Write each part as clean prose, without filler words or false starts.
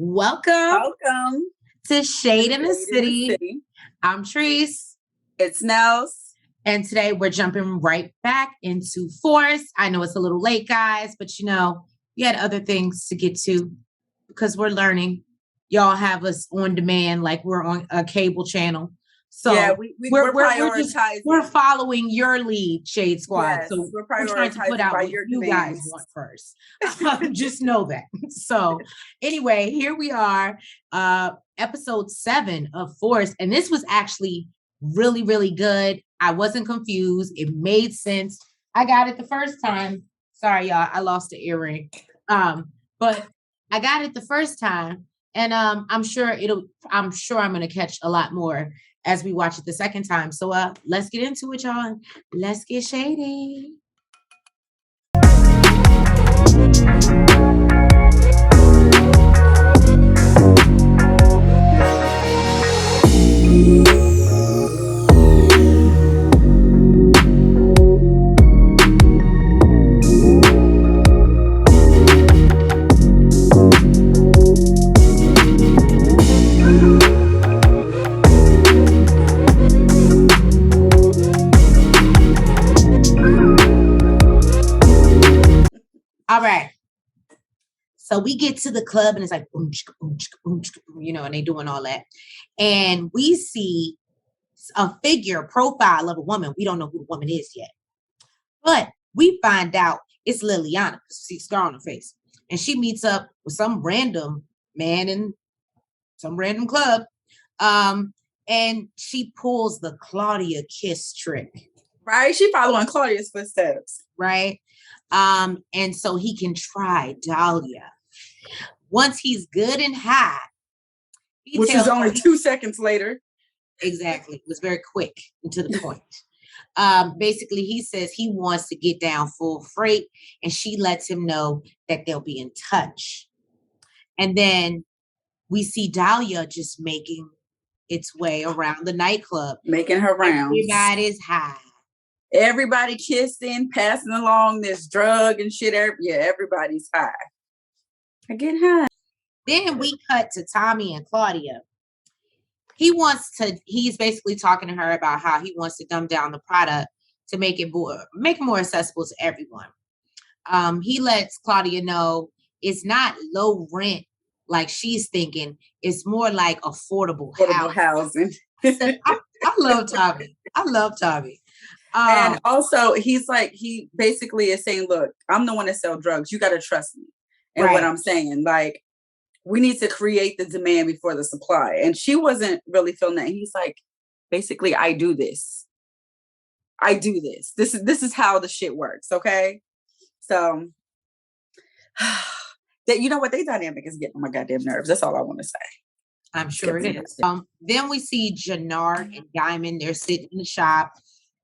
Welcome Welcome to Shadeinthecity. City. I'm Treese. It's Nels. And today we're jumping right back into Force. I know it's a little late, guys, but you had other things to get to because we're learning. Y'all have us on demand like we're on a cable channel. So yeah, we're prioritizing. We're following your lead, Shade Squad. Yes, so we're trying to put out what you guys want first. Just know that. So anyway, here we are, episode 7 of Force. And this was actually really, really good. I wasn't confused. It made sense. I got it the first time. Sorry, y'all. I lost the earring. But I got it the first time. And I'm sure I'm going to catch a lot more as we watch it the second time. So let's get into it, y'all. Let's get shady. All right. So we get to the club and it's like, boom, chicka, boom, chicka, boom, chicka, boom, and they doing all that. And we see a figure profile of a woman. We don't know who the woman is yet. But we find out it's Liliana because she's scar on her face. And she meets up with some random man in some random club. And she pulls the Claudia kiss trick. Right? She following Claudia's footsteps. Right? And so he can try Dalia. Once he's good and high, which is only 2 seconds later. Exactly. It was very quick and to the point. Basically, he says he wants to get down full freight, and she lets him know that they'll be in touch. And then we see Dalia just making its way around the nightclub. Making her rounds. Everybody's high. Everybody kissing, passing along this drug and shit. Everybody's high. I get high. Then we cut to Tommy and Claudia. He's basically talking to her about how he wants to dumb down the product to make it more accessible to everyone. He lets Claudia know it's not low rent like she's thinking. It's more like affordable housing. I love Tommy. And also he basically is saying, look, I'm the one that sell drugs. You got to trust me. And right. What I'm saying, like, we need to create the demand before the supply. And she wasn't really feeling that. He's like, basically, I do this. This is how the shit works. Okay. So that, you know what, they dynamic is getting on my goddamn nerves. That's all I want to say. I'm sure it is. Then we see Jannard and Diamond. They're sitting in the shop,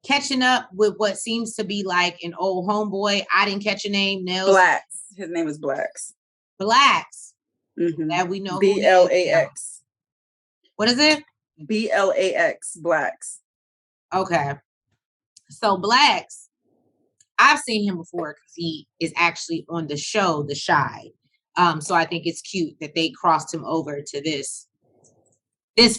catching up with what seems to be like an old homeboy. I didn't catch a name. Nels. Blacks. His name is Blacks. Mm-hmm. That we know. BLAX. What is it? BLAX. Blacks. Okay. So Blacks, I've seen him before because he is actually on the show, The Shy. So I think it's cute that they crossed him over to this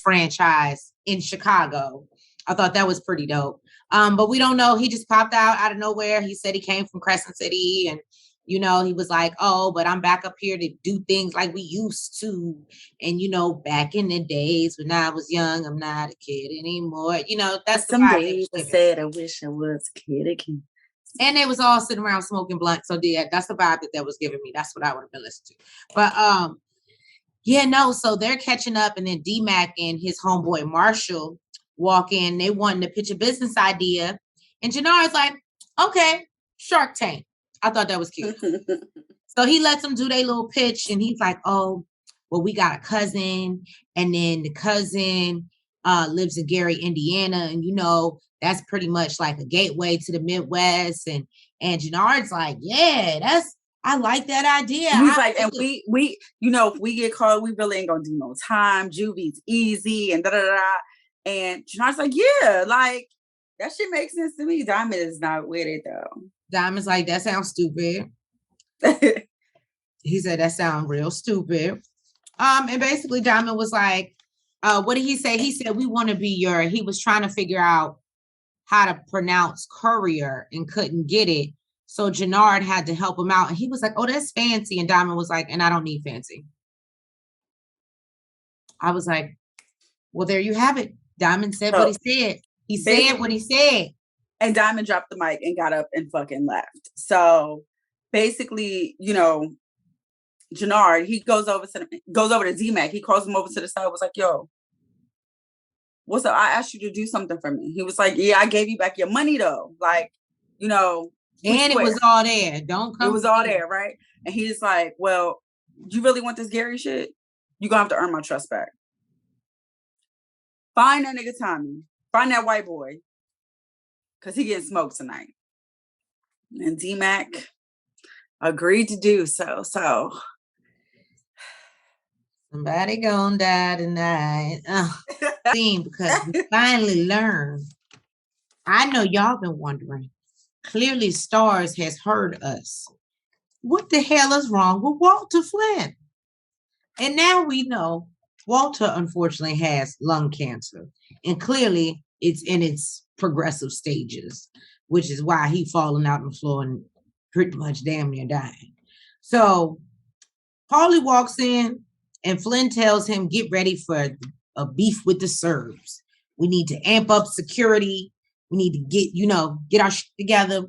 franchise in Chicago. I thought that was pretty dope. But we don't know. He just popped out of nowhere. He said he came from Crescent City, and he was like, oh, but I'm back up here to do things like we used to. And back in the days when I was young, I'm not a kid anymore. That's some days I said I wish I was a kid again. And they was all sitting around smoking blunt. So that's the vibe that was giving me. That's what I would have been listening to. But so they're catching up, and then DMac and his homeboy Marshall walk in. They wanting to pitch a business idea. And Jannard's like, okay, Shark Tank. I thought that was cute. So he lets them do their little pitch, and he's like, oh, well, we got a cousin, and then the cousin lives in Gary, Indiana, and that's pretty much like a gateway to the Midwest. And Jannard's like, yeah, I like that idea. He's like, and we if we get called, we really ain't gonna do no time. Juvy's easy and da-da-da. And Jannard's like, yeah, like that shit makes sense to me. Diamond is not with it though. Diamond's like, that sounds stupid. He said that sounds real stupid. And basically Diamond was like, what did he say? He said, we want to be he was trying to figure out how to pronounce Courier and couldn't get it. So Jannard had to help him out. And he was like, oh, that's fancy. And Diamond was like, and I don't need fancy. I was like, well, there you have it. Diamond said what he said. He said what he said. And Diamond dropped the mic and got up and fucking left. So basically, you know, Jannard, he goes over to DMac. He calls him over to the side, was like, yo, what's up? I asked you to do something for me. He was like, yeah, I gave you back your money though. Like, you know. And it was all there. Don't come. It was all there, right? And he's like, well, you really want this Gary shit? You're going to have to earn my trust back. Find that nigga Tommy. Find that white boy. Because he getting smoked tonight. And DMac agreed to do so. So somebody gonna die tonight. Because we finally learned. I know y'all been wondering. Clearly Starz has heard us. What the hell is wrong with Walter Flynn? And now we know Walter unfortunately has lung cancer. And clearly it's in its progressive stages, which is why he falling out on the floor and pretty much damn near dying. So Paulie walks in and Flynn tells him, get ready for a beef with the Serbs. We need to amp up security. We need to get our shit together.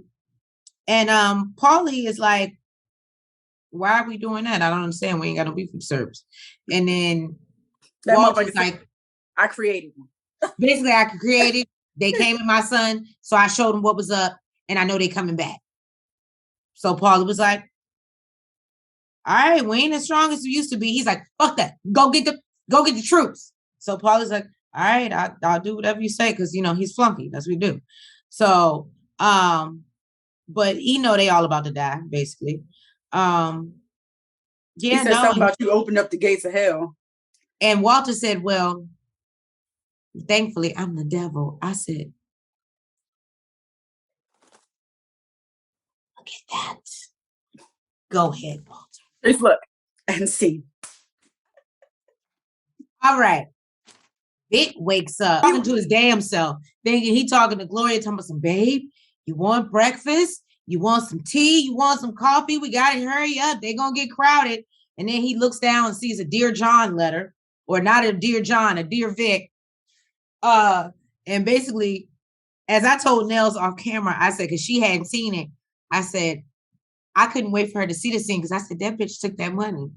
And Paulie is like, why are we doing that? I don't understand. We ain't got no beef with Serbs. And then Walter's like, I created them. Basically, I created. They came in my son, so I showed them what was up, and I know they coming back. So Paulie was like, all right, we ain't as strong as we used to be. He's like, fuck that. Go get the troops. So Paulie's like, all right, I'll do whatever you say, because he's flunky. That's what we do. So but they all about to die, basically. He said something about you opened up the gates of hell. And Walter said, well, thankfully I'm the devil. I said, look at that. Go ahead, Walter. Just look and see. All right. Vic wakes up talking to his damn self, thinking he talking to Gloria, talking about some, babe, you want breakfast? You want some tea? You want some coffee? We got to hurry up. They're going to get crowded. And then he looks down and sees a Dear John letter, or not a Dear John, a Dear Vic. And basically, as I told Nels off camera, I said, because she hadn't seen it, I said, I couldn't wait for her to see the scene because I said, that bitch took that money.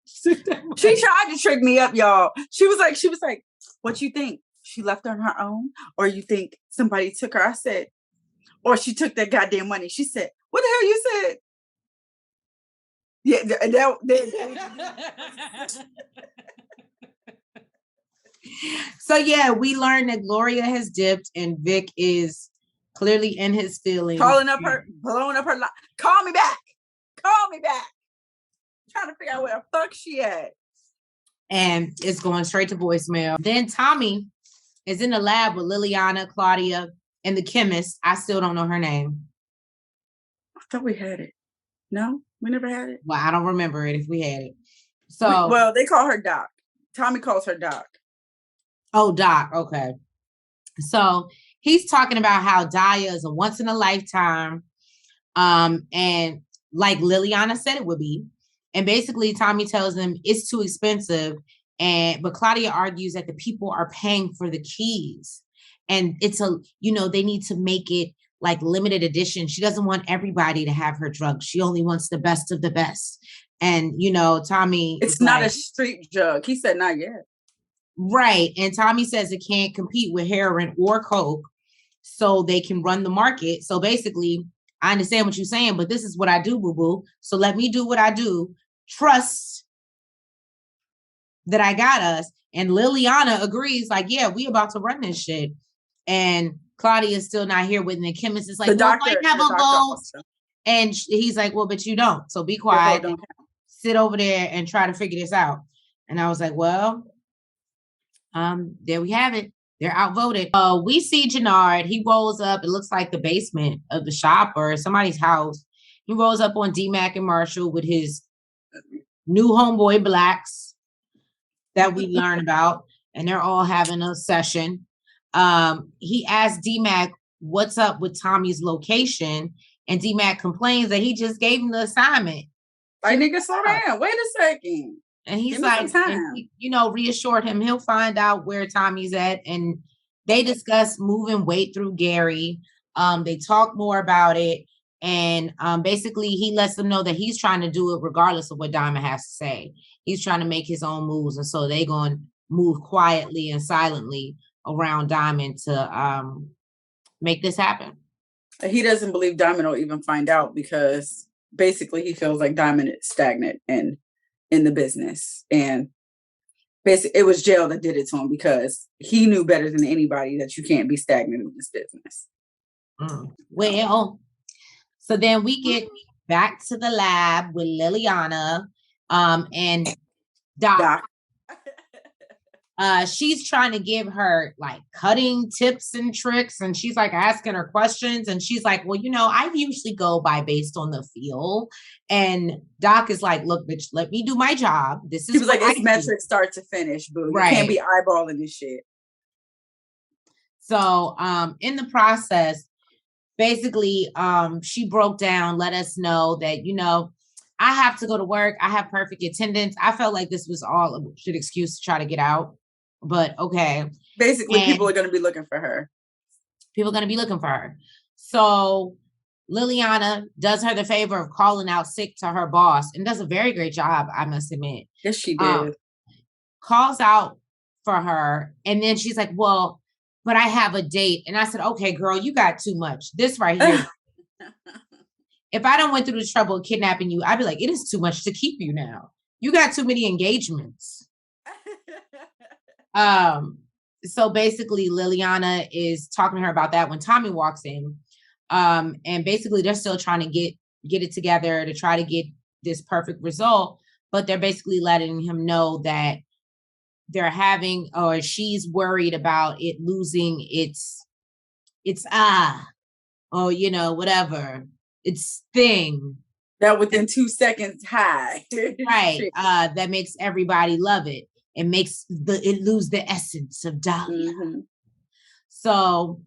She tried to trick me up, y'all. She was like, what you think? She left on her own? Or you think somebody took her? I said, or she took that goddamn money. She said, what the hell you said? Yeah, So yeah, we learned that Gloria has dipped and Vic is clearly in his feelings. blowing up her life. Call me back. Trying to figure out where the fuck she at. And it's going straight to voicemail. Then Tommy is in the lab with Liliana, Claudia, and the chemist. I still don't know her name. I thought we had it. No, we never had it. Well, I don't remember it if we had it. So they call her Doc. Tommy calls her Doc. Oh, Doc. Okay. So he's talking about how Dalia is a once in a lifetime. And like Liliana said it would be. And basically Tommy tells them it's too expensive. But Claudia argues that the people are paying for the keys. And it's they need to make it like limited edition. She doesn't want everybody to have her drugs. She only wants the best of the best. And, Tommy. It's not a street drug. He said, not yet. Right. And Tommy says it can't compete with heroin or coke, so they can run the market. So basically, I understand what you're saying, but this is what I do, boo-boo. So let me do what I do. Trust that I got us. And Liliana agrees, like, yeah, we about to run this shit. And Claudia is still not here with me. The chemist is like, well, I have a vote. And he's like, well, but you don't. So be quiet. Sit over there and try to figure this out. And I was like, well, there we have it. They're outvoted. We see Jannard. He rolls up. It looks like the basement of the shop or somebody's house. He rolls up on DMac and Marshall with his new homeboy blacks that we learn about, and they're all having a session. He asked DMac what's up with Tommy's location, and DMac complains that he just gave him the assignment. Like, nigga, slow down. Wait a second. And he's like, and he, reassured him he'll find out where Tommy's at. And they discuss moving weight through Gary. They talk more about it. And basically, he lets them know that he's trying to do it regardless of what Diamond has to say. He's trying to make his own moves. And so they're going to move quietly and silently around Diamond to make this happen. He doesn't believe Diamond will even find out because basically he feels like Diamond is stagnant and in the business. And basically it was jail that did it to him because he knew better than anybody that you can't be stagnant in this business. Well, so then we get back to the lab with Liliana and Doc. She's trying to give her like cutting tips and tricks, and she's like asking her questions, and she's like, well, I usually go based on the feel. And Doc is like, look, bitch, let me do my job. This is he was like, it's metric start to finish, boo. Right. You can't be eyeballing this shit. So in the process, basically, she broke down, let us know that, I have to go to work. I have perfect attendance. I felt like this was all a bullshit excuse to try to get out. But okay. Basically, people are going to be looking for her. People are going to be looking for her. So Liliana does her the favor of calling out sick to her boss and does a very great job, I must admit. Yes, she did. Calls out for her. And then she's like, well, but I have a date. And I said, okay, girl, you got too much. This right here. If I don't went through the trouble of kidnapping you, I'd be like, it is too much to keep you now. You got too many engagements. So basically Liliana is talking to her about that when Tommy walks in. And basically they're still trying to get it together to try to get this perfect result. But they're basically letting him know that they're having, or she's worried about it losing its whatever, its thing. That within 2 seconds high. Right. That makes everybody love it. It makes it lose the essence of Dalia. Mm-hmm. So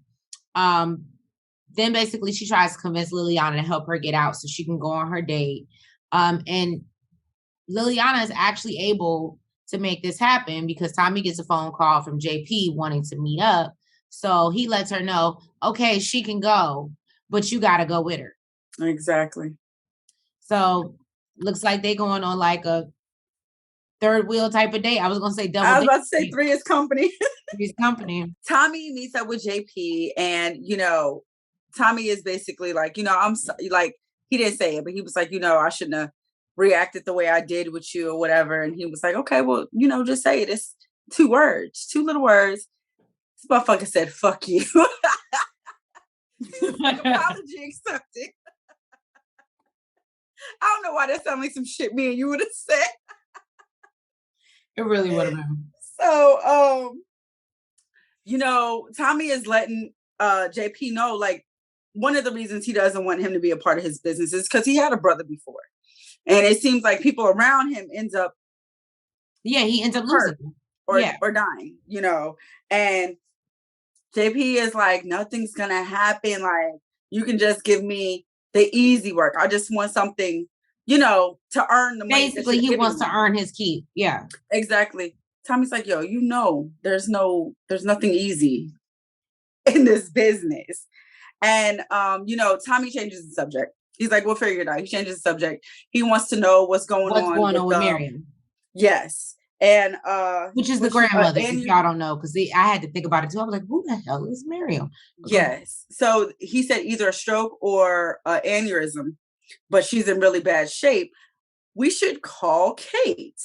then basically she tries to convince Liliana to help her get out so she can go on her date. And Liliana is actually able to make this happen because Tommy gets a phone call from JP wanting to meet up. So he lets her know, okay, she can go, but you got to go with her. Exactly. So looks like they going on like a third wheel type of date. I was going to say double. I was about to say three is company. Three's company. Tommy meets up with JP and, Tommy is basically like, I'm like, he didn't say it, but he was like, I shouldn't have reacted the way I did with you or whatever. And he was like, okay, well, just say it. It's 2 words, 2 little words. This motherfucker said, fuck you. Like, apology accepted. I don't know why that sounds like some shit me and you would have said. It really would have been. So, Tommy is letting JP know, like, one of the reasons he doesn't want him to be a part of his business is because he had a brother before. And it seems like people around him ends up. Yeah, he ends up losing. Or dying, And JP is like, nothing's going to happen. Like, you can just give me the easy work. I just want something, to earn the money. Basically, he wants to earn his keep. Yeah. Exactly. Tommy's like, yo, there's nothing easy in this business. And, Tommy changes the subject. He's like, we'll figure it out. He changes the subject. He wants to know what's going on with Miriam. Yes. And which is the grandmother, if y'all don't know, because I had to think about it too. I was like, who the hell is Miriam? Yes. So he said either a stroke or an aneurysm, but she's in really bad shape. We should call Kate.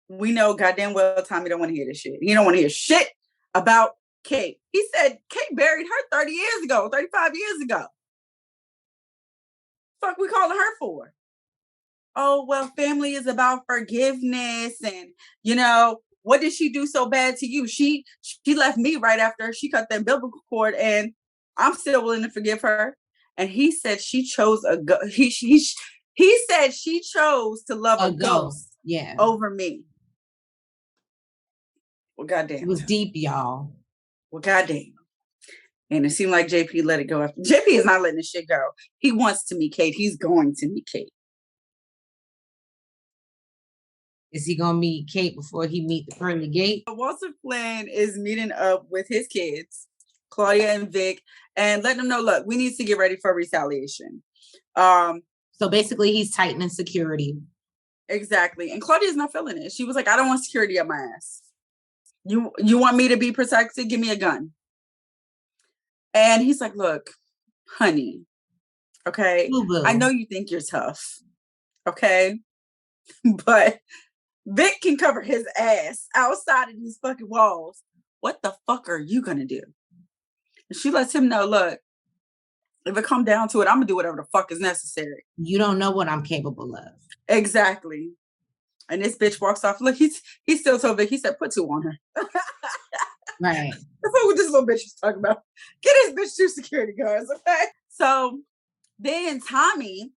We know goddamn well Tommy don't want to hear this shit. He don't want to hear shit about Kate. He said Kate buried her 30 years ago, 35 years ago. Fuck we calling her for? Oh, well, family is about forgiveness. And, what did she do so bad to you? She left me right after she cut that umbilical cord, and I'm still willing to forgive her. And he said she chose He said she chose to love a ghost over me. Well, goddamn. It was deep, y'all. Well, goddamn. And it seemed like JP let it go. JP is not letting this shit go. He wants to meet Kate. He's going to meet Kate. Is he going to meet Kate before he meet the pearly gate? Walter Flynn is meeting up with his kids, Claudia and Vic, and letting them know, look, we need to get ready for retaliation. So basically he's tightening security. Exactly. And Claudia's not feeling it. She was like, I don't want security up my ass. You want me to be protected? Give me a gun. And he's like, look, honey, okay, Boo-boo. I know you think you're tough, okay? But Vic can cover his ass outside of these fucking walls. What the fuck are you gonna do? And she lets him know, look, if it come down to it, I'm gonna do whatever the fuck is necessary. You don't know what I'm capable of. Exactly. And this bitch walks off. Look, he still told Vic, he said, put 2 on her. Right. That's what this little bitch is talking about. Get this bitch 2 security guards, okay? So then Tommy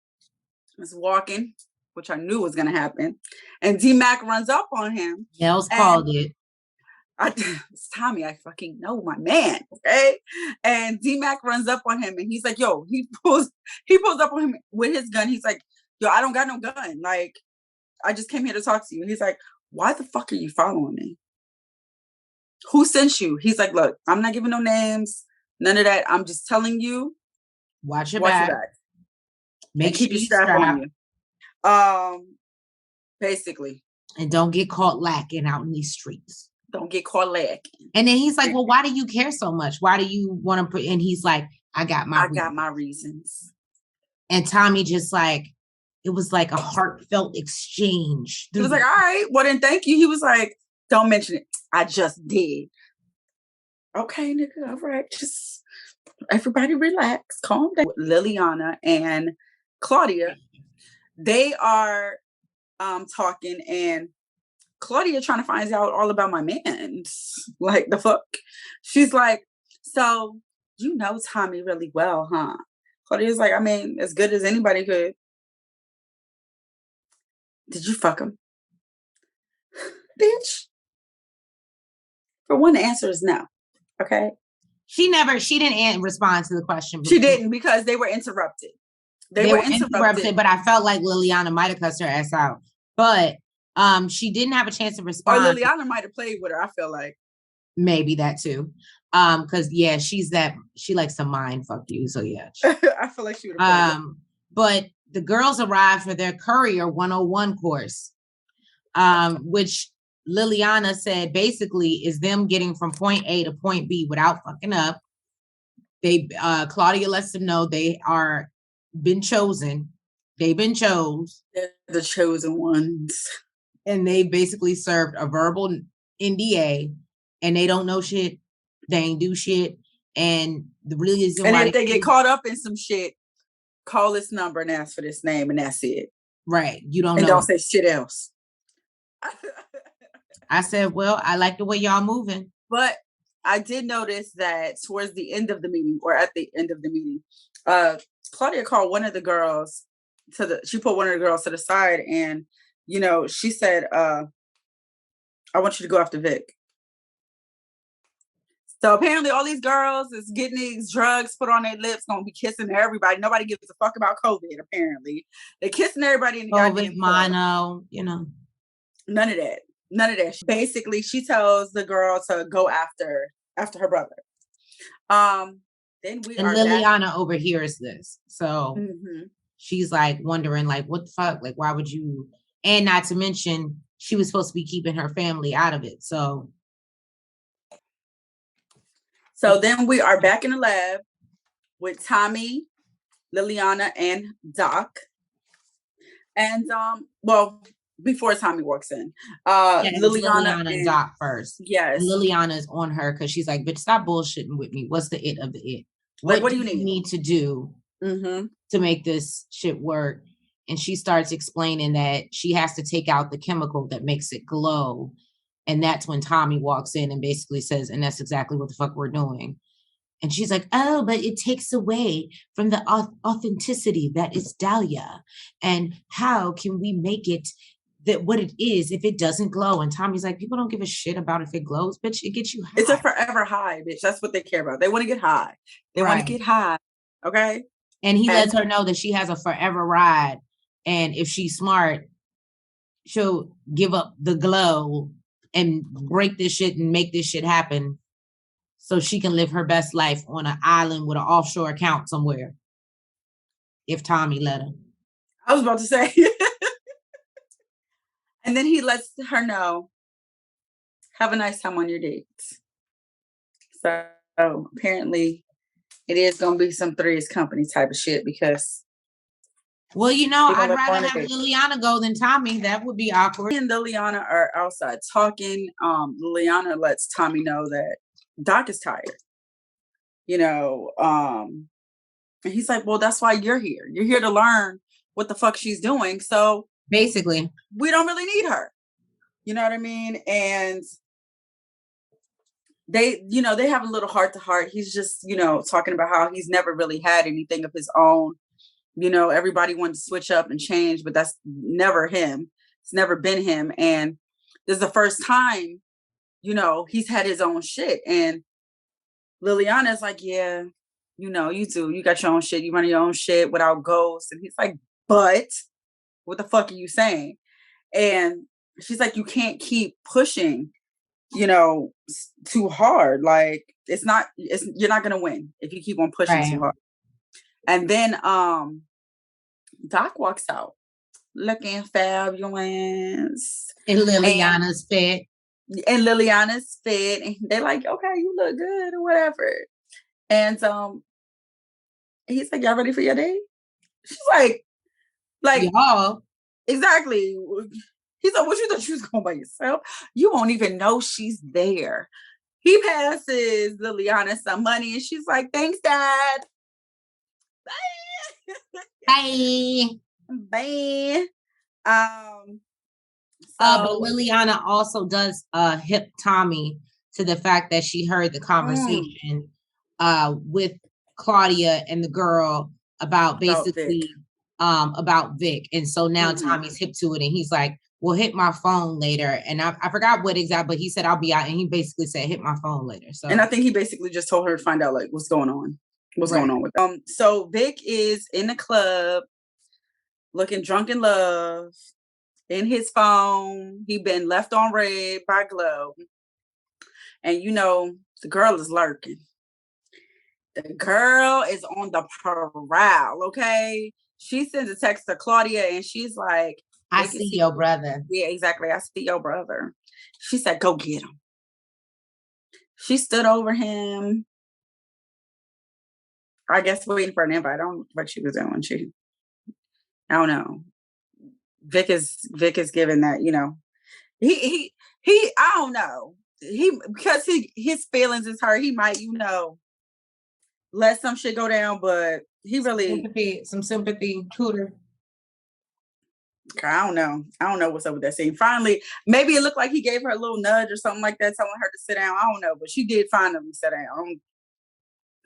is walking, which I knew was going to happen. And DMac runs up on him. Nels called it. It's Tommy. I fucking know my man, okay? And DMac runs up on him and he's like, yo, he pulls up on him with his gun. He's like, yo, I don't got no gun. Like, I just came here to talk to you. And he's like, why the fuck are you following me? Who sent you? He's like, look, I'm not giving no names, none of that. I'm just telling you. Watch your back. Make sure you keep your strap on you. Basically. And don't get caught lacking out in these streets. Don't get caught lacking. And then he's like, well, why do you care so much? Why do you want to put, and he's like, I got my reasons. And Tommy just like, it was like a heartfelt exchange. He was like, all right, well then thank you. He was like, don't mention it. I just did. Okay, nigga, all right. Just everybody relax, calm down. Liliana and Claudia, they are talking, and Claudia trying to find out all about my man. Like, the fuck? She's like, so you know Tommy really well, huh? Claudia's like, I mean, as good as anybody could. Did you fuck him? Bitch. For one, the answer is no. Okay. She didn't respond to the question. She didn't, because they were interrupted. They were interrupted, but I felt like Liliana might have cussed her ass out. But she didn't have a chance to respond. Or Liliana might have played with her, I feel like. Maybe that too. Because yeah, she likes to mind fuck you. So yeah. I feel like she would have played but the girls arrived for their Courier 101 course, which Liliana said basically is them getting from point A to point B without fucking up. Claudia lets them know they are been chosen. They've been chose. They're the chosen ones. And they basically served a verbal NDA, and they don't know shit. They ain't do shit. And the reason why if they get caught up in some shit, call this number and ask for this name, and that's it. Right. You don't know. And don't say shit else. I said, well, I like the way y'all moving. But I did notice that towards the end of the meeting, or at the end of the meeting, Claudia called one of the girls she put one of the girls to the side, and, you know, she said, I want you to go after Vic. So apparently all these girls is getting these drugs put on their lips, gonna be kissing everybody. Nobody gives a fuck about COVID, apparently. They're kissing everybody in the COVID, mono, you know. None of that. None of that. Basically, she tells the girl to go after her brother. Then Liliana overhears this. So she's like wondering, like, what the fuck? Like, why would you? And not to mention, she was supposed to be keeping her family out of it. So then we are back in the lab with Tommy, Liliana, and Doc. And before Tommy walks in, Liliana and Doc first. Yes, and Liliana is on her because she's like, "Bitch, stop bullshitting with me. What's the it of the it? What do you need to do to make this shit work?" And she starts explaining that she has to take out the chemical that makes it glow. And that's when Tommy walks in and basically says, and that's exactly what the fuck we're doing. And she's like, oh, but it takes away from the authenticity that is Dalia. And how can we make it that what it is if it doesn't glow? And Tommy's like, people don't give a shit about if it glows, bitch. It gets you high. It's a forever high, bitch. That's what they care about. They want to get high. They want to get high. Okay. And he lets her know that she has a forever ride. And if she's smart, she'll give up the glow and break this shit and make this shit happen so she can live her best life on an island with an offshore account somewhere. If Tommy let her. I was about to say. And then he lets her know, have a nice time on your dates. So apparently it is going to be some Three's Company type of shit because. Well, you know, I'd rather have Liliana go than Tommy. That would be awkward. And Liliana are outside talking. Liliana lets Tommy know that Doc is tired. You know, and he's like, well, that's why you're here. You're here to learn what the fuck she's doing. So basically, we don't really need her. You know what I mean? And they, you know, they have a little heart to heart. He's just, you know, talking about how he's never really had anything of his own. You know, everybody wanted to switch up and change, but that's never him. It's never been him. And this is the first time, you know, he's had his own shit. And Liliana's like, yeah, you know, you do. You got your own shit. You run your own shit without ghosts. And he's like, but what the fuck are you saying? And she's like, you can't keep pushing, you know, too hard. Like, you're not going to win if you keep on pushing too hard. And then Doc walks out looking fabulous. And Liliana's fit. And Liliana's fit. And they're like, okay, you look good or whatever. And he's like, y'all ready for your date? She's like y'all. Exactly. He's like, what you thought you was going by yourself? You won't even know she's there. He passes Liliana some money and she's like, thanks, Dad. Bye. Bye. But Liliana also does hip Tommy to the fact that she heard the conversation with Claudia and the girl about basically about Vic. And so now Tommy's hip to it and he's like, well, hit my phone later. And I forgot what exactly, but he said, I'll be out. And he basically said, hit my phone later. So, and I think he basically just told her to find out like what's going on. What's going on with them. So Vic is in the club looking drunk in love in his phone. He been left on red by Glow. And you know, the girl is lurking. The girl is on the prowl, okay? She sends a text to Claudia and she's like, I see your brother. Yeah, exactly. I see your brother. She said, go get him. She stood over him. I guess waiting for an invite. I don't know what she was doing. I don't know. Vic is giving that, you know. He I don't know. Because his feelings is hurt, he might, you know, let some shit go down, but he really some sympathy cooter. I don't know what's up with that scene. Finally, maybe it looked like he gave her a little nudge or something like that, telling her to sit down. I don't know, but she did finally sit down. I don't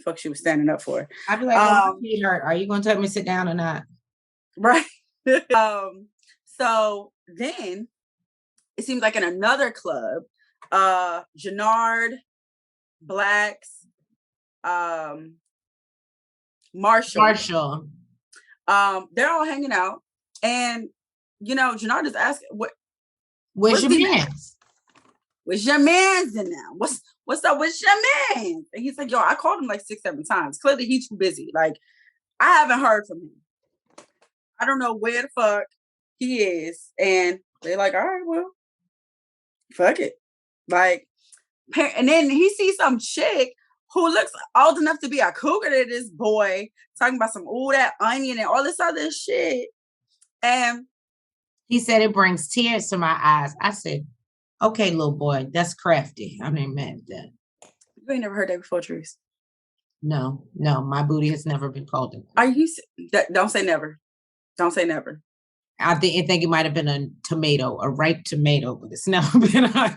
fuck she was standing up for. I'd be like, well, are you gonna tell me to sit down or not? Right. So then it seems like in another club, Jannard, Blacks, Marshall. They're all hanging out. And you know, Jannard is asking, where's your man's? Where's your man's in now? What's up with your man? And he's like, yo, I called him like 6-7 times. Clearly he's too busy. Like, I haven't heard from him. I don't know where the fuck he is. And they're like, all right, well, fuck it. Like, and then he sees some chick who looks old enough to be a cougar to this boy, talking about some, that onion and all this other shit. And he said it brings tears to my eyes. I said, okay, little boy, that's crafty. I ain't mad at that. You ain't never heard that before, Therese? No, my booty has never been called it. Are you? Don't say never. Don't say never. I think it might have been a tomato, a ripe tomato, but it's never been on.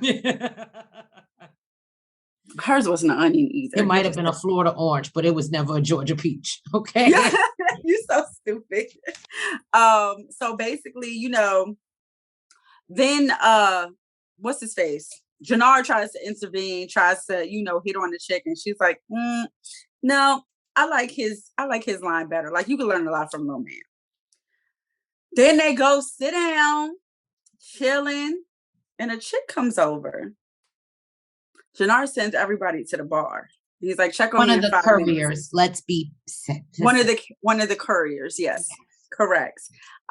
Hers wasn't an onion either. It might have been a Florida orange, but it was never a Georgia peach. Okay. You're so stupid. So basically, you know, then what's his face? Jannar tries to intervene, tries to, you know, hit on the chick, and she's like, no, I like his line better. Like, you can learn a lot from Lil Man. Then they go sit down, chilling, and a chick comes over. Jannar sends everybody to the bar. He's like, check on one of the couriers. Let's be one of the couriers. Yes, correct.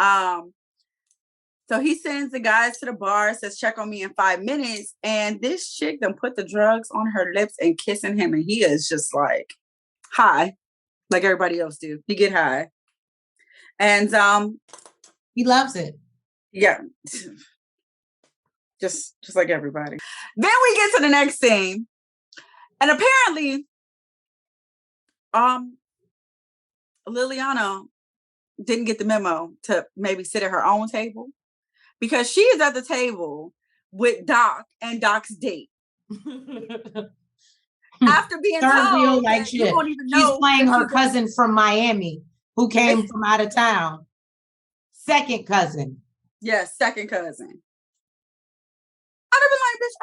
So he sends the guys to the bar, says, check on me in 5 minutes. And this chick done put the drugs on her lips and kissing him. And he is just like high, like everybody else do. He get high. And he loves it. Yeah. Just like everybody. Then we get to the next scene. And apparently, Liliana didn't get the memo to maybe sit at her own table, because she is at the table with Doc and Doc's date. After being told like shit. You don't even know she's playing her cousin from Miami who came from out of town. Second cousin. Yes, second cousin. I'd have been like, bitch,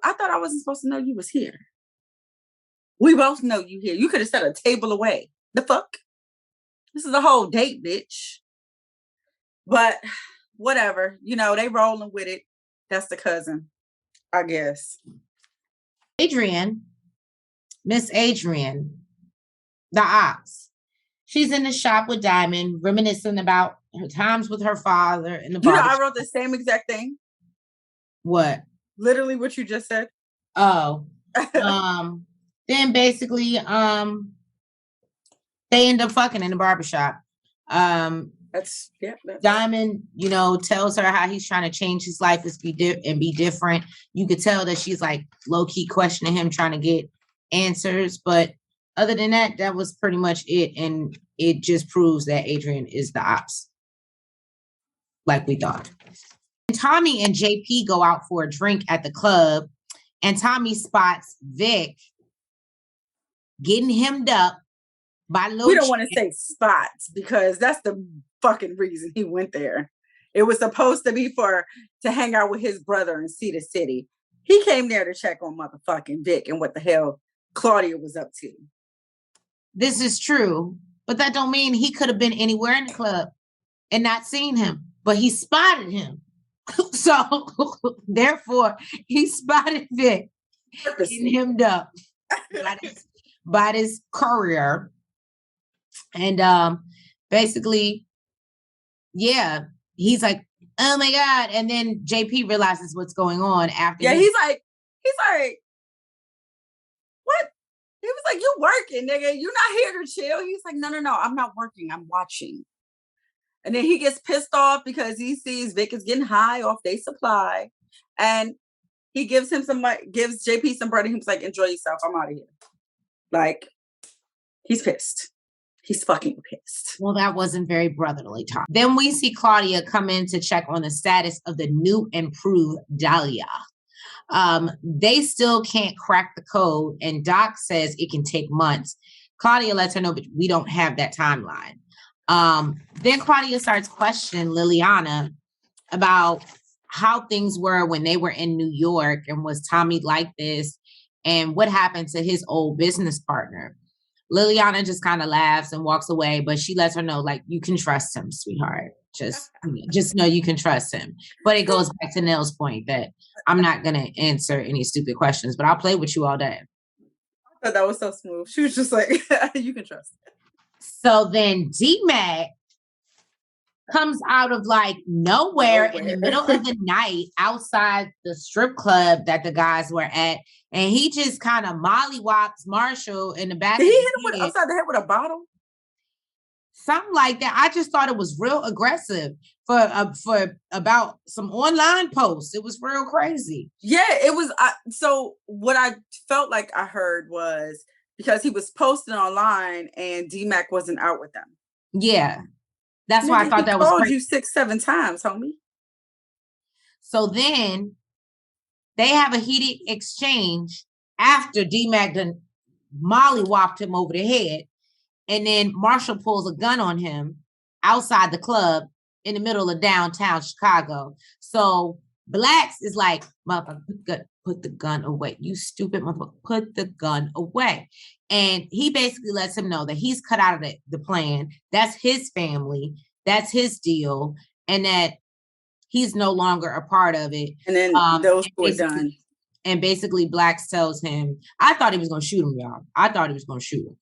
I thought I wasn't supposed to know you was here. We both know you here. You could have set a table away. The fuck? This is a whole date, bitch. But whatever. You know, they rolling with it. That's the cousin, I guess. Adrien, Miss Adrien, the ops. She's in the shop with Diamond, reminiscing about her times with her father in the bar. You know, I wrote the same exact thing. What? Literally what you just said. Oh. Then basically, they end up fucking in the barbershop. That's Diamond, you know, tells her how he's trying to change his life and be different. You could tell that she's like low-key questioning him, trying to get answers. But other than that, that was pretty much it. And it just proves that Adrien is the ops. Like we thought. Tommy and JP go out for a drink at the club, and Tommy spots Vic getting hemmed up by Lil. We don't want to say spots because that's the fucking reason he went there. It was supposed to be to hang out with his brother and see the city. He came there to check on motherfucking Vic and what the hell Claudia was up to. This is true, but that don't mean he could have been anywhere in the club and not seen him, but he spotted him. So therefore he spotted Vic getting hemmed up by this courier. And basically, yeah, he's like, oh my God. And then JP realizes what's going on after. Yeah, he's like, what? He was like, you working, nigga. You're not here to chill. He's like, no, I'm not working. I'm watching. And then he gets pissed off because he sees Vic is getting high off their supply. And he gives JP some bread, and he's like, enjoy yourself. I'm out of here. Like, he's pissed. He's fucking pissed. Well, that wasn't very brotherly talk. Then we see Claudia come in to check on the status of the new improved Dalia. They still can't crack the code, and Doc says it can take months. Claudia lets her know, but we don't have that timeline. Then Claudia starts questioning Liliana about how things were when they were in New York, and was Tommy like this, and what happened to his old business partner. Liliana just kind of laughs and walks away, but she lets her know, like, you can trust him, sweetheart. Just know you can trust him. But it goes back to Nell's point that I'm not going to answer any stupid questions, but I'll play with you all day. I thought that was so smooth. She was just like, you can trust him. So then DMac comes out of like nowhere in the middle of the night outside the strip club that the guys were at. And he just kind of mollywops Marshall in the back. Did he hit him upside the head with a bottle? Something like that. I just thought it was real aggressive for about some online posts. It was real crazy. Yeah, it was. So what I felt like I heard was because he was posting online and DMac wasn't out with them. Yeah. That's why I thought that was crazy. You 6-7 times, homie. So then they have a heated exchange after DMac done mollywopped him over the head. And then Marshall pulls a gun on him outside the club in the middle of downtown Chicago. So Blacks is like, motherfucker, put the gun away. You stupid motherfucker, put the gun away. And he basically lets him know that he's cut out of the plan. That's his family. That's his deal. And that he's no longer a part of it. And then those two are done. And basically Blacks tells him, I thought he was going to shoot him, y'all. I thought he was going to shoot him.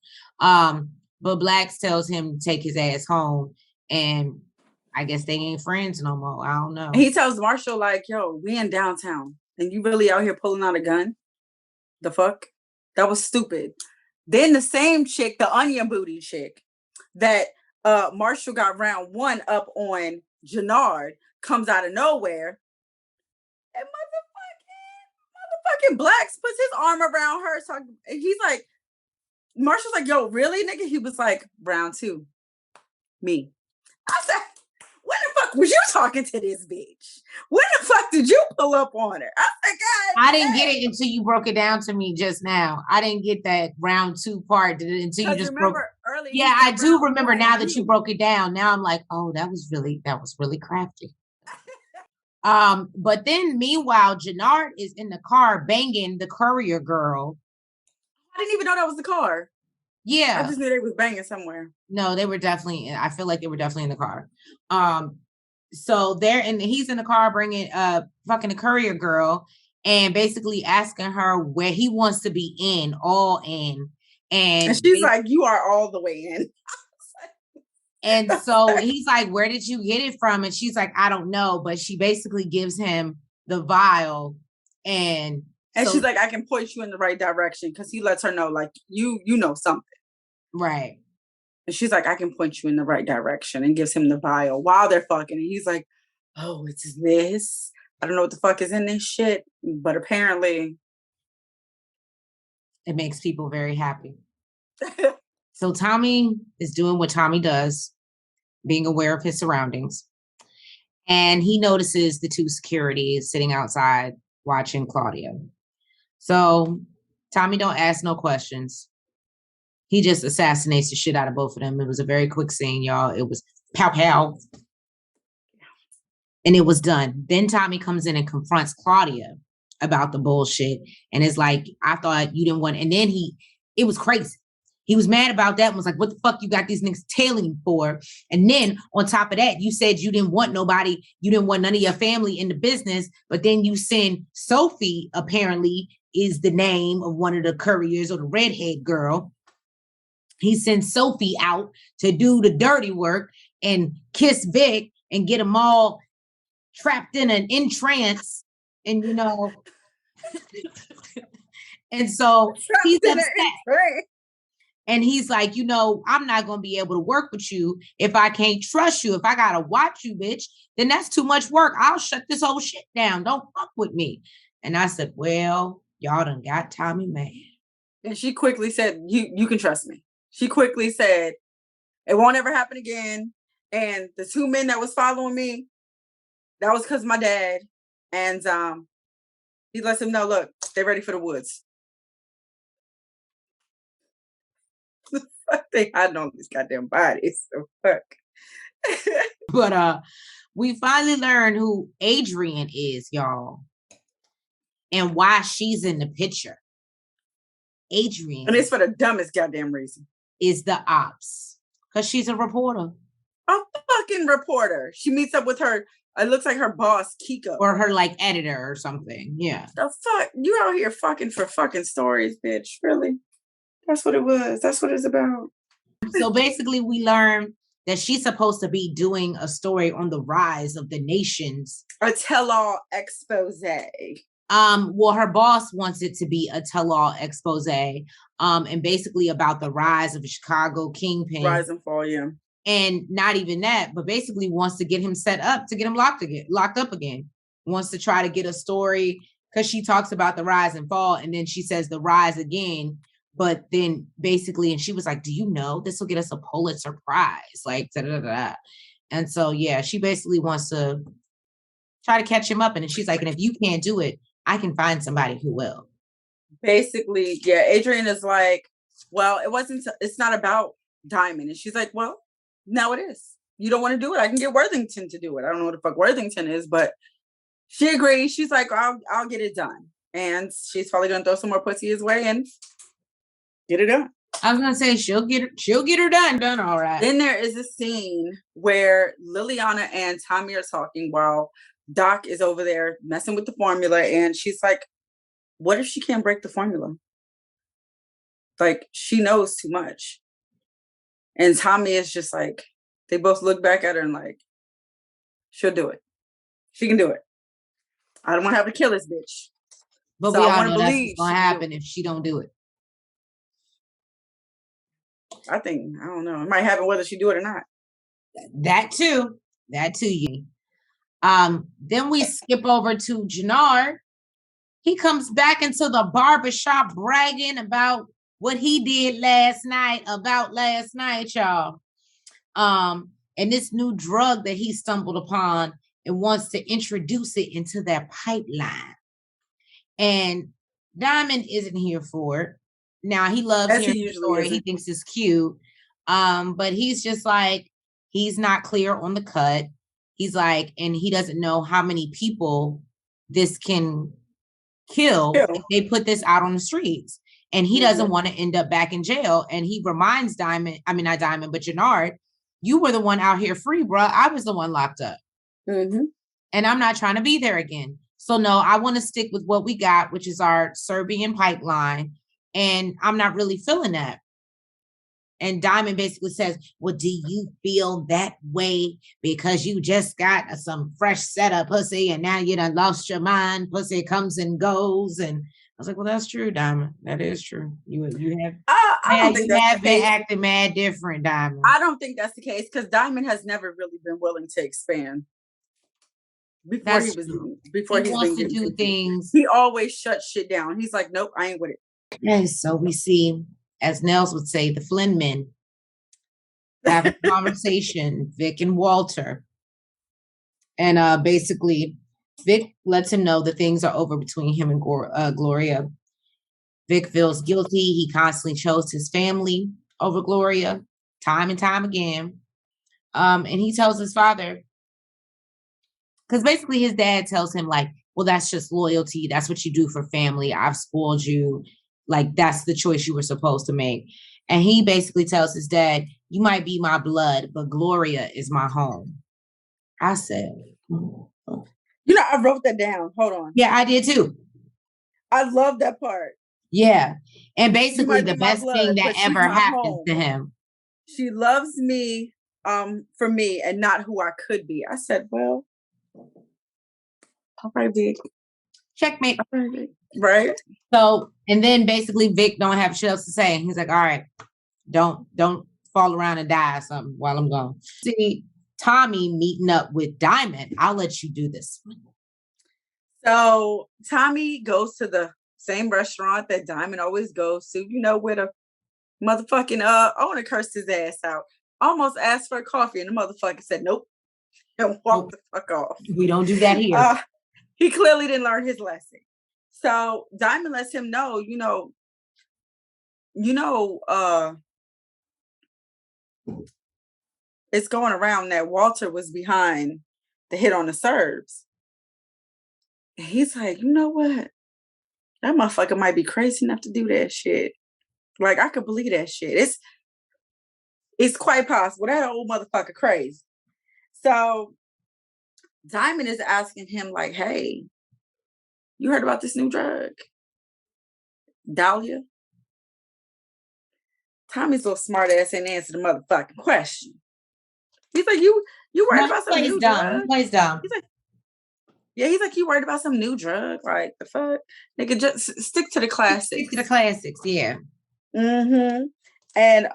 But Blacks tells him to take his ass home. And I guess they ain't friends no more. I don't know. He tells Marshall, like, yo, we in downtown. And you really out here pulling out a gun? The fuck? That was stupid. Then the same chick, the onion booty chick, that Marshall got round one up on Jannard, comes out of nowhere. And motherfucking Blacks puts his arm around her. So he's like, Marshall's like, yo, really, nigga? He was like, round two. Me. I said, when the fuck was you talking to this bitch? When the fuck did you pull up on her? I said, God, I didn't get it until you broke it down to me just now. I didn't get that round two part until you just broke. Earlier, yeah, I do remember now that you broke it down. Now I'm like, oh, that was really crafty. But then meanwhile, Jannard is in the car banging the Courier girl. I didn't even know that was the car. Yeah. I just knew they was banging somewhere. No, they were definitely, I feel like they were definitely in the car. So he's in the car bringing fucking the Courier girl and basically asking her where he wants to be in, all in. And she's like, you are all the way in. And so he's like, where did you get it from? And she's like, I don't know. But she basically gives him the vial and she's like, I can point you in the right direction, because he lets her know, like, you know something. Right. And she's like, I can point you in the right direction, and gives him the vial while they're fucking. And he's like, oh, it's this. I don't know what the fuck is in this shit. But apparently it makes people very happy. So Tommy is doing what Tommy does, being aware of his surroundings. And he notices the two securities sitting outside watching Claudia. So Tommy don't ask no questions. He just assassinates the shit out of both of them. It was a very quick scene, y'all. It was pow pow. And it was done. Then Tommy comes in and confronts Claudia about the bullshit. And it's like, I thought you didn't want, and then it was crazy. He was mad about that and was like, what the fuck you got these niggas tailing for? And then on top of that, you said you didn't want nobody, you didn't want none of your family in the business, but then you send Sophie, apparently is the name of one of the couriers, or the redhead girl. He sends Sophie out to do the dirty work and kiss Vic and get them all trapped in an entrance. And, you know, and so he's upset. And he's like, you know, I'm not going to be able to work with you if I can't trust you. If I got to watch you, bitch, then that's too much work. I'll shut this whole shit down. Don't fuck with me. And I said, well, y'all done got Tommy mad. And she quickly said, you can trust me. She quickly said, it won't ever happen again. And the two men that was following me, that was because my dad. And he lets him know, look, they're ready for the woods. They hiding on these goddamn bodies. So fuck. But we finally learn who Adrien is, y'all. And why she's in the picture. Adrien. And it's for the dumbest goddamn reason. Is the ops. Because she's a reporter. A fucking reporter. She meets up with her, it looks like her boss, Kiko. Or her, like, editor or something. Yeah. The fuck? You out here fucking for fucking stories, bitch. Really? That's what it was. That's what it's about. So basically, we learn that she's supposed to be doing a story on the rise of the nations. A tell-all expose. Well, her boss wants it to be a tell-all expose. And basically about the rise of a Chicago kingpin. Rise and fall, yeah. And not even that, but basically wants to get him set up to get him locked up again. Wants to try to get a story, because she talks about the rise and fall, and then she says the rise again. But then basically, and she was like, do you know this will get us a Pulitzer Prize? Like, da-da-da-da. And so, yeah, she basically wants to try to catch him up. And then she's like, and if you can't do it, I can find somebody who will. basically, yeah, Adrien is like, well, it's not about Diamond. And she's like, well, now it is. You don't want to do it. I can get Worthington to do it. I don't know what the fuck Worthington is, but she agrees. She's like, I'll get it done. And she's probably gonna throw some more pussy his way and get it done. I was gonna say she'll get her done all right. Then there is a scene where Liliana and Tommy are talking while Doc is over there messing with the formula, and she's like, what if she can't break the formula? Like, she knows too much. And Tommy is just like, they both look back at her and like, she'll do it. She can do it. I don't want to have to kill this bitch. But so we all know that's what's going to happen if she don't do it. I don't know. It might happen whether she do it or not. That too. You. Then we skip over to Jannard. He comes back into the barbershop bragging about what he did last night, y'all. And this new drug that he stumbled upon and wants to introduce it into their pipeline. And Diamond isn't here for it. Now, he loves hearing the story. He thinks it's cute. But he's just like, he's not clear on the cut. He's like, and he doesn't know how many people this can kill if they put this out on the streets. And he doesn't want to end up back in jail. And he reminds Jannard, you were the one out here free, bruh. I was the one locked up. And I'm not trying to be there again. So no, I want to stick with what we got, which is our Serbian pipeline. And I'm not really feeling that. And Diamond basically says, well, do you feel that way because you just got some fresh setup pussy and now you done lost your mind? Pussy comes and goes. And I was like, well, that's true, Diamond. That is true. You have I don't think that's been acting mad different, Diamond. I don't think that's the case because Diamond has never really been willing to expand. Before he wants to do things. He always shuts shit down. He's like, nope, I ain't with it. And so we see, as Nels would say, the Flynn men have a conversation, Vic and Walter. And basically, Vic lets him know that things are over between him and Gloria. Vic feels guilty. He constantly chose his family over Gloria, time and time again. And he tells his father, because basically his dad tells him, like, well, that's just loyalty. That's what you do for family. I've spoiled you. Like, that's the choice you were supposed to make. And he basically tells his dad, you might be my blood, but Gloria is my home. I said, I wrote that down. Hold on. Yeah, I did too. I love that part. Yeah. And basically the best thing that ever happened to him. She loves me for me and not who I could be. I said, well, all right, Vic. Checkmate. Right. So, and then basically Vic don't have shit else to say. He's like, all right, don't fall around and die or something while I'm gone. See, Tommy meeting up with Diamond. I'll let you do this one. So Tommy goes to the same restaurant that Diamond always goes to, where the motherfucking owner cursed his ass out. Almost asked for a coffee and the motherfucker said nope. And walked the fuck off. We don't do that here. He clearly didn't learn his lesson. So Diamond lets him know, it's going around that Walter was behind the hit on the Serbs. And he's like, you know what? That motherfucker might be crazy enough to do that shit. Like, I could believe that shit. It's quite possible. That old motherfucker crazy. So Diamond is asking him, like, hey, you heard about this new drug? Dalia? Tommy's little smart ass ain't answer the motherfucking question. He's like, you worried about some new drug? He plays dumb. He's like, yeah, he's like, you worried about some new drug? Like, the fuck? Nigga, just stick to the classics. Stick to the classics, yeah. Mm-hmm. And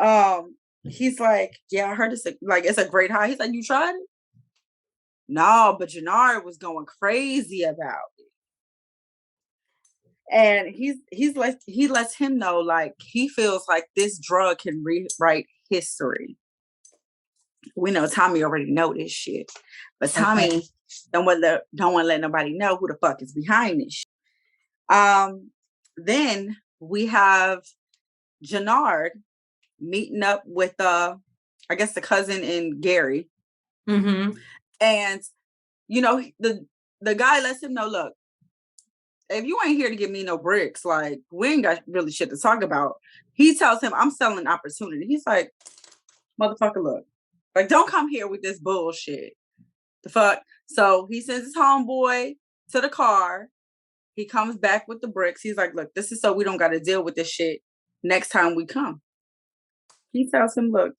he's like, yeah, I heard it's a great high. He's like, you tried it? No, but Jannard was going crazy about it. And he lets him know, like, he feels like this drug can rewrite history. We know Tommy already know this shit, but Tommy don't want to let nobody know who the fuck is behind this shit. then we have Jannard meeting up with I guess the cousin and Gary. Mm-hmm. And you know, the guy lets him know, look, if you ain't here to give me no bricks, like, we ain't got really shit to talk about. He tells him, I'm selling opportunity. He's like, motherfucker, look, like, don't come here with this bullshit. The fuck? So he sends his homeboy to the car. He comes back with the bricks. He's like, look, this is so we don't got to deal with this shit next time we come. He tells him, look,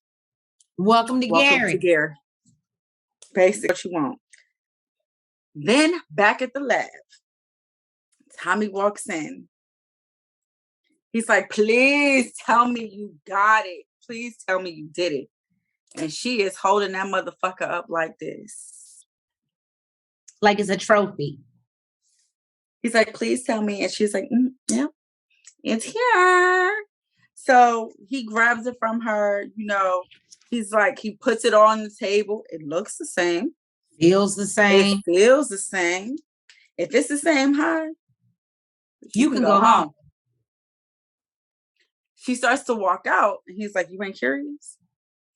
welcome to Gary. Basically what you want. Then back at the lab, Tommy walks in. He's like, please tell me you got it. Please tell me you did it. And she is holding that motherfucker up like this. Like it's a trophy. He's like, please tell me. And she's like, yeah, it's here. So he grabs it from her. You know, he's like, he puts it on the table. It looks the same. Feels the same. It feels the same. If it's the same high, you can go home. She starts to walk out, and he's like, you ain't curious?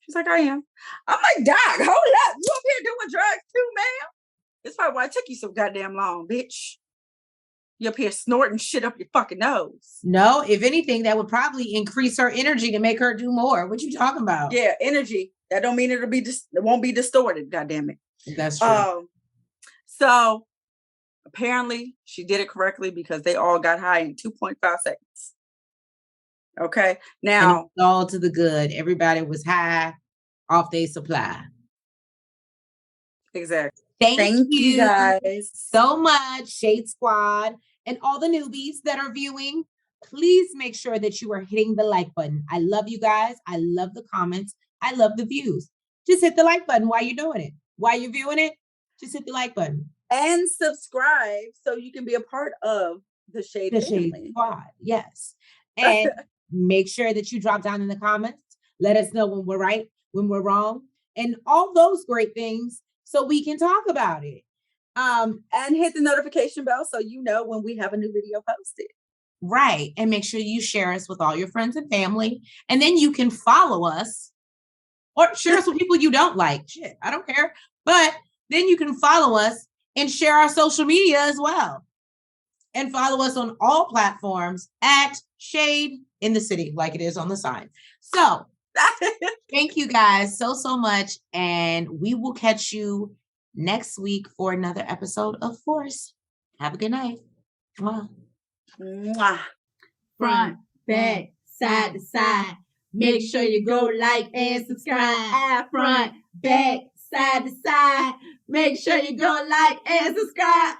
She's like, I am. I'm like, Doc, hold up. You up here doing drugs too, ma'am? That's probably why it took you so goddamn long, bitch. You up here snorting shit up your fucking nose. No, if anything, that would probably increase her energy to make her do more. What you talking about? Yeah, energy. That don't mean it won't be distorted, goddamn it. That's true. So apparently she did it correctly because they all got high in 2.5 seconds. Okay. Now it's all to the good. Everybody was high off their supply. Exactly. Thank you guys so much, Shade Squad, and all the newbies that are viewing. Please make sure that you are hitting the like button. I love you guys. I love the comments. I love the views. Just hit the like button while you're doing it. While you're viewing it, just hit the like button. And subscribe so you can be a part of the Shade Squad. Yes. And make sure that you drop down in the comments. Let us know when we're right, when we're wrong, and all those great things so we can talk about it. And hit the notification bell so you know when we have a new video posted. Right. And make sure you share us with all your friends and family. And then you can follow us or share us with people you don't like. Shit, I don't care. But then you can follow us and share our social media as well. And follow us on all platforms at Shadeinthecity, like it is on the sign. So thank you guys so much. And we will catch you next week for another episode of Force. Have a good night. Mwah. Mwah. Front, back, side to side. Make sure you go like and subscribe. Front, back, side to side. Make sure you go like and subscribe.